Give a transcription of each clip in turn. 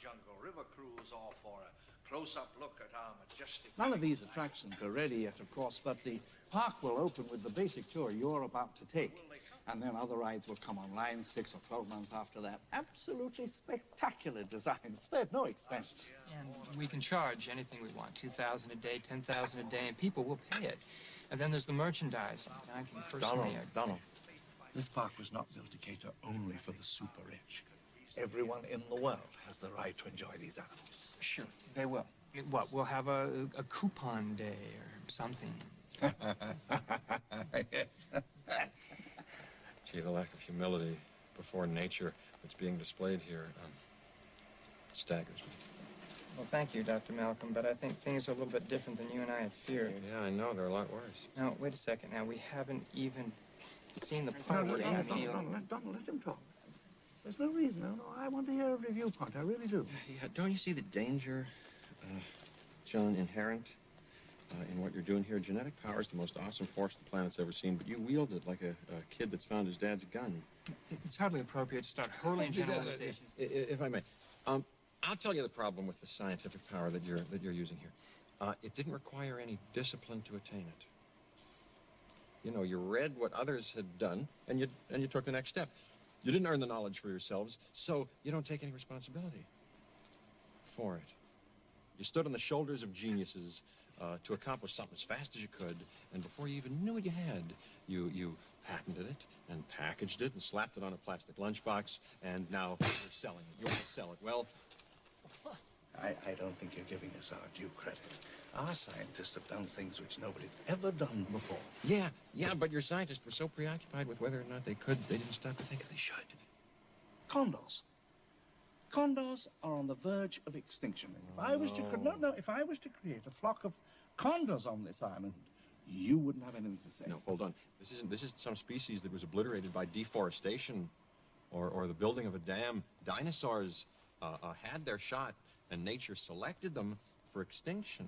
jungle river cruise or for a close-up look at our majestic... None of these attractions are ready yet, of course, but the park will open with the basic tour you're about to take. And then other rides will come online 6 or 12 months after that. Absolutely spectacular design, spared no expense. And we can charge anything we want, $2,000 a day, $10,000 a day, and people will pay it. And then there's the merchandise. I can personally... Donald, this park was not built to cater only for the super rich. Everyone in the world has the right to enjoy these animals. Sure, they will. What, we'll have a coupon day or something? Yes. Gee, the lack of humility before nature that's being displayed here staggers me. Well, thank you, Dr. Malcolm, but I think things are a little bit different than you and I had feared. Yeah, I know. They're a lot worse. Now, wait a second. Now, we haven't even seen the part where Donald, let him talk. There's no reason. No, I want to hear every viewpoint. I really do. Yeah, don't you see the danger, John, inherent in what you're doing here? Genetic power is the most awesome force the planet's ever seen, but you wield it like a kid that's found his dad's gun. It's hardly appropriate to start hurling generalizations. If I may, I'll tell you the problem with the scientific power that you're using here. It didn't require any discipline to attain it. You know, you read what others had done, and you took the next step. You didn't earn the knowledge for yourselves, so you don't take any responsibility for it. You stood on the shoulders of geniuses to accomplish something as fast as you could, and before you even knew what you had, you patented it and packaged it and slapped it on a plastic lunchbox, and now you're selling it. You want to sell it. Well, I don't think you're giving us our due credit. Our scientists have done things which nobody's ever done before. yeah, but your scientists were so preoccupied with whether or not they could, they didn't stop to think if they should. Condors. Condors are on the verge of extinction. And if I was to if I was to create a flock of condors on this island, you wouldn't have anything to say. No, hold on. This isn't some species that was obliterated by deforestation or the building of a dam. Dinosaurs had their shot, and nature selected them for extinction.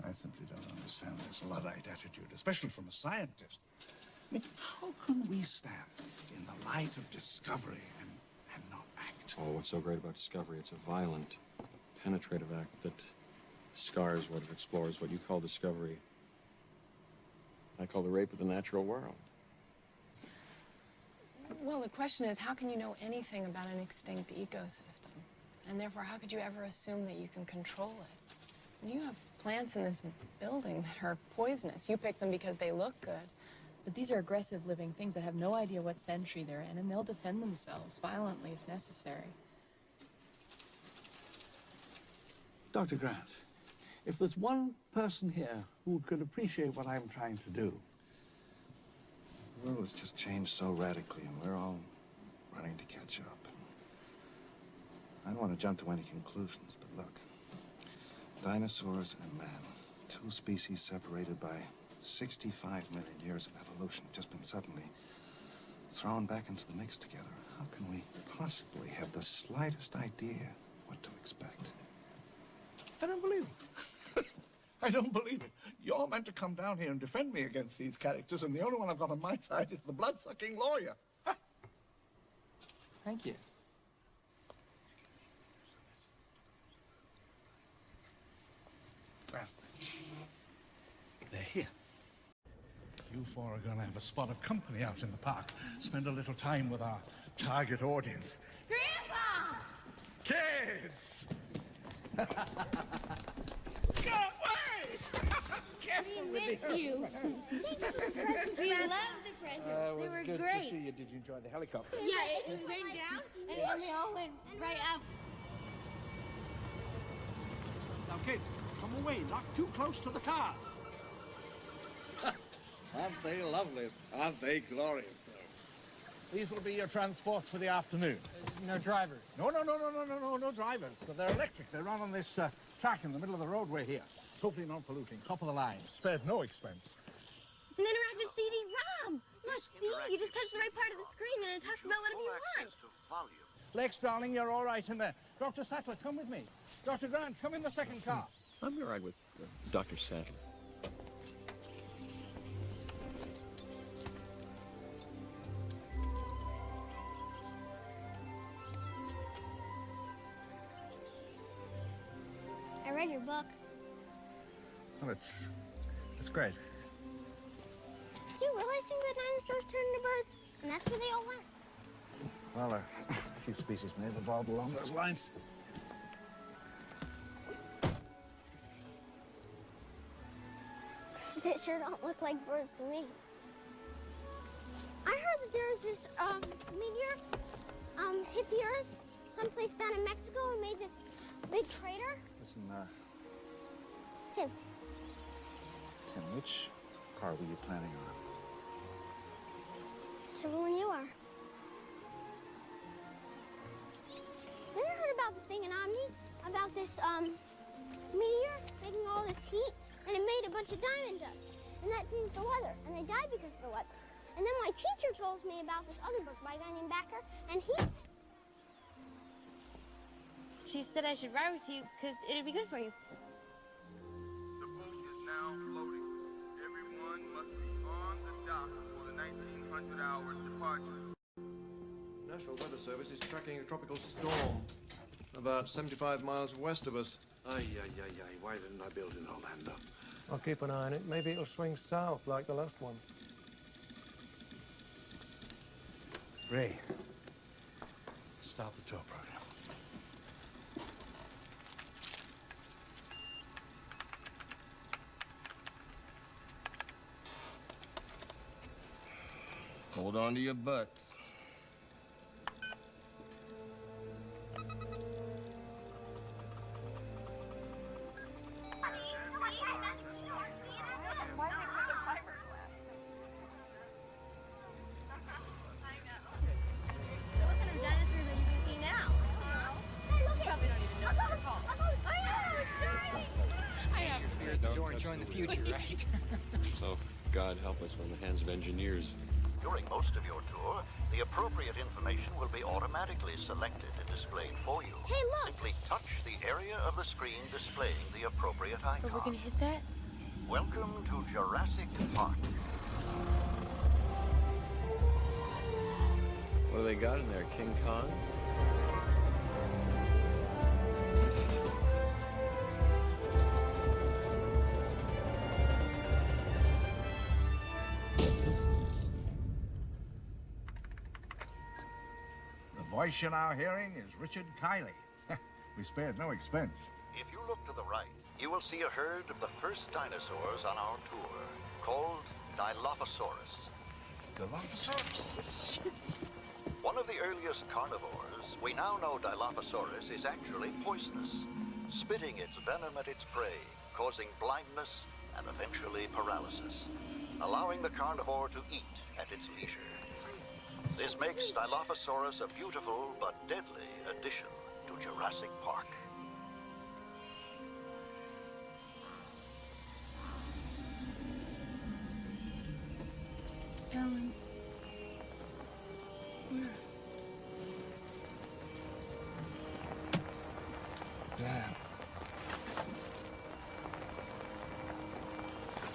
I simply don't understand this Luddite attitude, especially from a scientist. I mean, how can we stand in the light of discovery and not act? Oh, what's so great about discovery? It's a violent, penetrative act that scars what it explores, what you call discovery. I call the rape of the natural world. Well, the question is, how can you know anything about an extinct ecosystem? And therefore, how could you ever assume that you can control it? You have plants in this building that are poisonous. You pick them because they look good. But these are aggressive living things that have no idea what century they're in, and they'll defend themselves violently if necessary. Dr. Grant, if there's one person here who could appreciate what I'm trying to do. The world has just changed so radically, and we're all running to catch up. I don't want to jump to any conclusions, but look. Dinosaurs and man, two species separated by 65 million years of evolution, just been suddenly thrown back into the mix together. How can we possibly have the slightest idea of what to expect? I don't believe it. I don't believe it. You're meant to come down here and defend me against these characters, and the only one I've got on my side is the blood-sucking lawyer. Thank you. Well, they're here. You four are going to have a spot of company out in the park. Spend a little time with our target audience. Grandpa! Kids! Go away! We miss you. We love the presents. They were good great. to see you. Did you enjoy the helicopter? Yeah, it just went down, and then we all went right up. Now, kids, come away. Not too close to the cars. Aren't they lovely? Aren't they glorious, though? These will be your transports for the afternoon. No drivers. No drivers. But they're electric. They run on this track in the middle of the roadway here. Totally non-polluting, top of the line, spared no expense. It's an interactive CD-ROM. Look, see, you just touch the right part of the screen, and it talks about whatever you want. Lex, darling, you're all right in there. Dr. Sattler, come with me. Dr. Grant, come in the second car. I'm all right with Dr. Sattler. read your book. Well, it's great. Do you really think that dinosaurs turned into birds? And that's where they all went? Well, a few species may have evolved along those lines. They sure don't look like birds to me. I heard that there was this meteor hit the Earth someplace down in Mexico and made this big crater. Listen, Tim, which car were you planning on? whichever one you are. Then I heard about this thing in Omni, about this meteor making all this heat, and it made a bunch of diamond dust. And that changed the weather, and they died because of the weather. And then my teacher told me about this other book by a guy named Backer, and she said I should ride with you because it'd be good for you. The boat is now floating. Everyone must be on the dock for the 1900-hour departure. National Weather Service is tracking a tropical storm about 75 miles west of us. Ay. Why didn't I build in Orlando? I'll keep an eye on it. Maybe it'll swing south like the last one. Ray, stop the tow program. Hold on to your butts. Join the future, right? So, God help us from the hands of engineers. During most of your tour, the appropriate information will be automatically selected and displayed for you. Hey, look! Simply touch the area of the screen displaying the appropriate icon. But we're gonna hit that? Welcome to Jurassic Park. What do they got in there, King Kong? The voice you're now hearing is Richard Kiley. We spared no expense. If you look to the right, you will see a herd of the first dinosaurs on our tour, called Dilophosaurus. Dilophosaurus? One of the earliest carnivores, we now know Dilophosaurus is actually poisonous, spitting its venom at its prey, causing blindness and eventually paralysis, allowing the carnivore to eat at its leisure. This makes Dilophosaurus a beautiful but deadly addition to Jurassic Park.